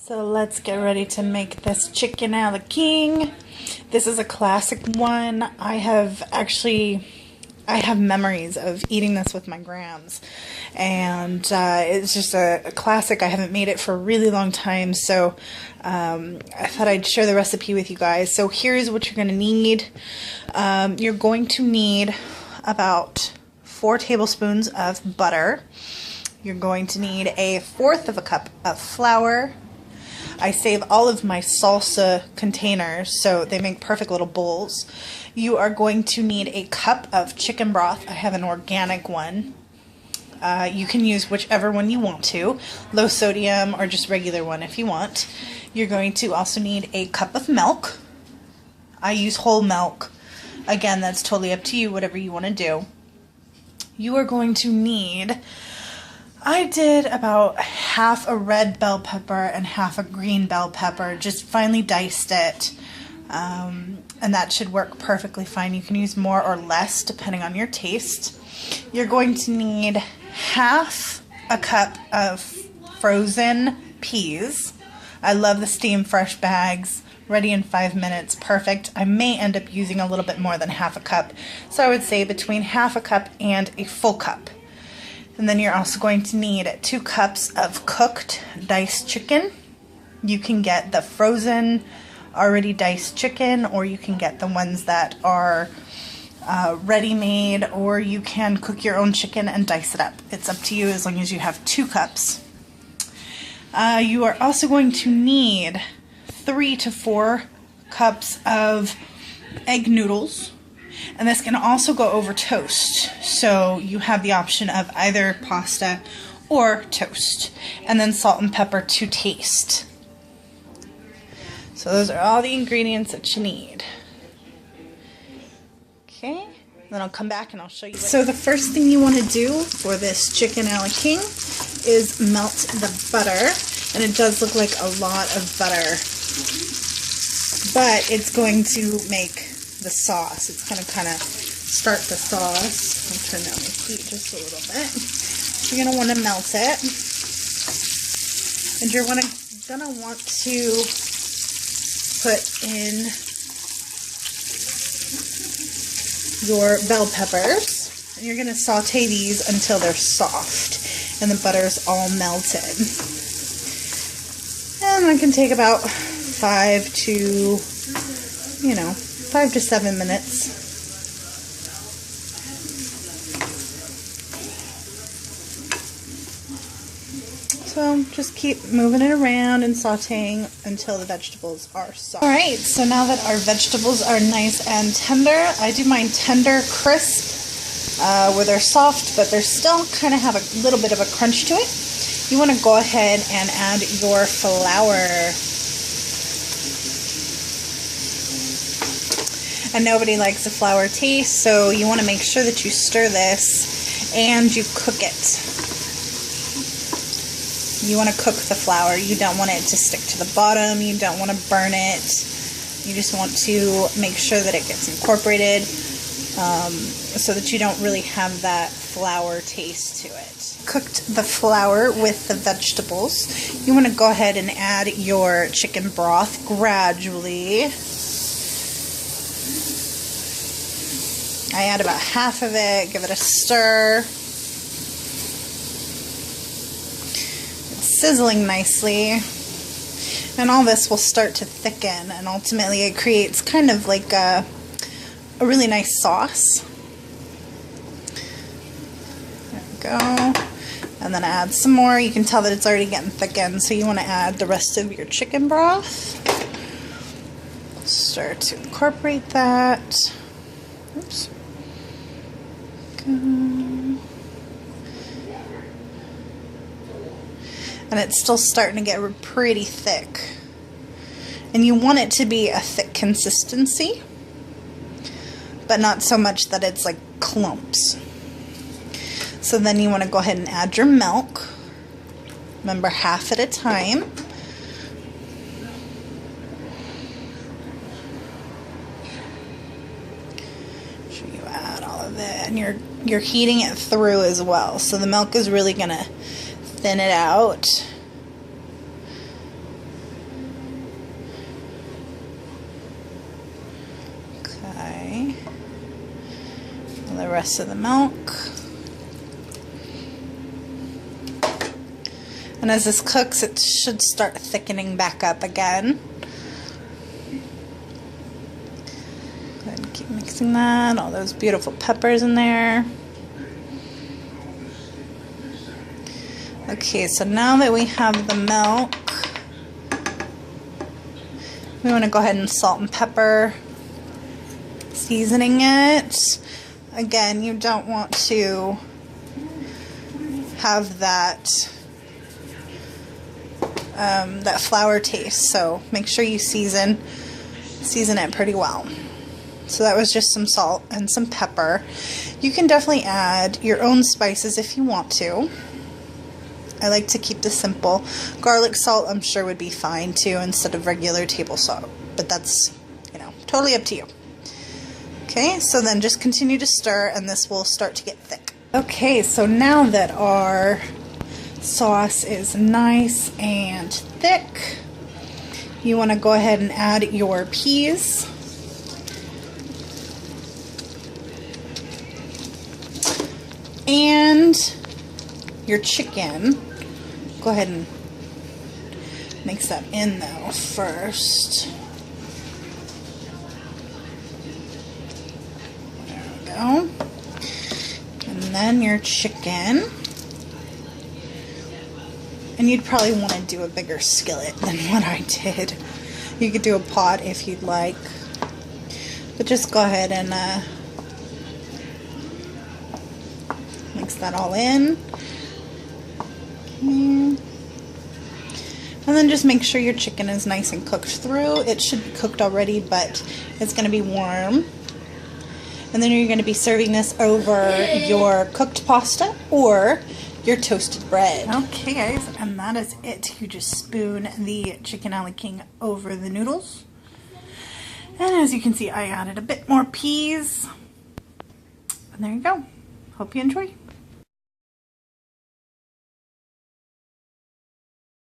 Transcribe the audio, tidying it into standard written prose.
So let's get ready to make this chicken a la king. This is a classic one. I have memories of eating this with my grams, and it's just a classic. I haven't made it for a really long time, so I thought I'd share the recipe with you guys. So here's what you're going to need. You're going to need about 4 tablespoons of butter. You're going to need 1/4 of a cup of flour. I save all of my salsa containers, so they make perfect little bowls. You are going to need a cup of chicken broth. I have an organic one. You can use whichever one you want to, low sodium or just regular one if you want. You're going to also need a cup of milk. I use whole milk. Again, that's totally up to you, whatever you want to do. You are going to need, I did about half a red bell pepper and half a green bell pepper, just finely diced it, and that should work perfectly fine. You can use more or less depending on your taste. You're going to need half a cup of frozen peas. I love the steam fresh bags, ready in 5 minutes, perfect. I may end up using a little bit more than half a cup, so I would say between half a cup and a full cup. And then you're also going to need 2 cups of cooked diced chicken. You can get the frozen, already diced chicken, or you can get the ones that are ready-made, or you can cook your own chicken and dice it up. It's up to you as long as you have 2 cups. You are also going to need 3 to 4 cups of egg noodles. And this can also go over toast, so you have the option of either pasta or toast. And then salt and pepper to taste. So those are all the ingredients that you need. Okay, then I'll come back and I'll show you. So the first thing you want to do for this chicken a la king is melt the butter. And it does look like a lot of butter, but it's going to make the sauce. It's going to kind of start the sauce. I'll turn down the heat just a little bit. You're going to want to melt it, and you're going to want to put in your bell peppers, and you're going to saute these until they're soft and the butter's all melted. And that can take about 5 to 7 minutes. So just keep moving it around and sauteing until the vegetables are soft. Alright, so now that our vegetables are nice and tender, I do mine tender, crisp, where they're soft, but they're still kind of have a little bit of a crunch to it. You want to go ahead and add your flour. And nobody likes a flour taste, so you want to make sure that you stir this and you cook it. You want to cook the flour. You don't want it to stick to the bottom. You don't want to burn it. You just want to make sure that it gets incorporated so that you don't really have that flour taste to it. Cooked the flour with the vegetables. You want to go ahead and add your chicken broth gradually. I add about half of it, give it a stir. It's sizzling nicely. And all this will start to thicken, and ultimately it creates kind of like a really nice sauce. There we go. And then add some more. You can tell that it's already getting thickened, so you want to add the rest of your chicken broth. Start to incorporate that. Oops. And it's still starting to get pretty thick. And you want it to be a thick consistency, but not so much that it's like clumps. So then you want to go ahead and add your milk. Remember, half at a time. Sure you add all of it, and you're heating it through as well. So the milk is really going to thin it out. rest of the milk. And as this cooks, it should start thickening back up again. Go ahead and keep mixing that. All those beautiful peppers in there. Okay, so now that we have the milk, we want to go ahead and salt and pepper, seasoning it. Again, you don't want to have that that flour taste, so make sure you season it pretty well. So that was just some salt and some pepper. You can definitely add your own spices if you want to. I like to keep this simple. Garlic salt I'm sure would be fine too instead of regular table salt, but that's, you know, totally up to you. Okay, so then just continue to stir and this will start to get thick. Okay, so now that our sauce is nice and thick, you want to go ahead and add your peas. And your chicken. Go ahead and mix that in though first. There we go. And then your chicken. And you'd probably want to do a bigger skillet than what I did. You could do a pot if you'd like. But just go ahead and mix that all in. Okay. And then just make sure your chicken is nice and cooked through. It should be cooked already, but it's going to be warm. And then you're going to be serving this over your cooked pasta or your toasted bread. Okay guys, and that is it. You just spoon the chicken a la king over the noodles. And as you can see, I added a bit more peas. And there you go. Hope you enjoy.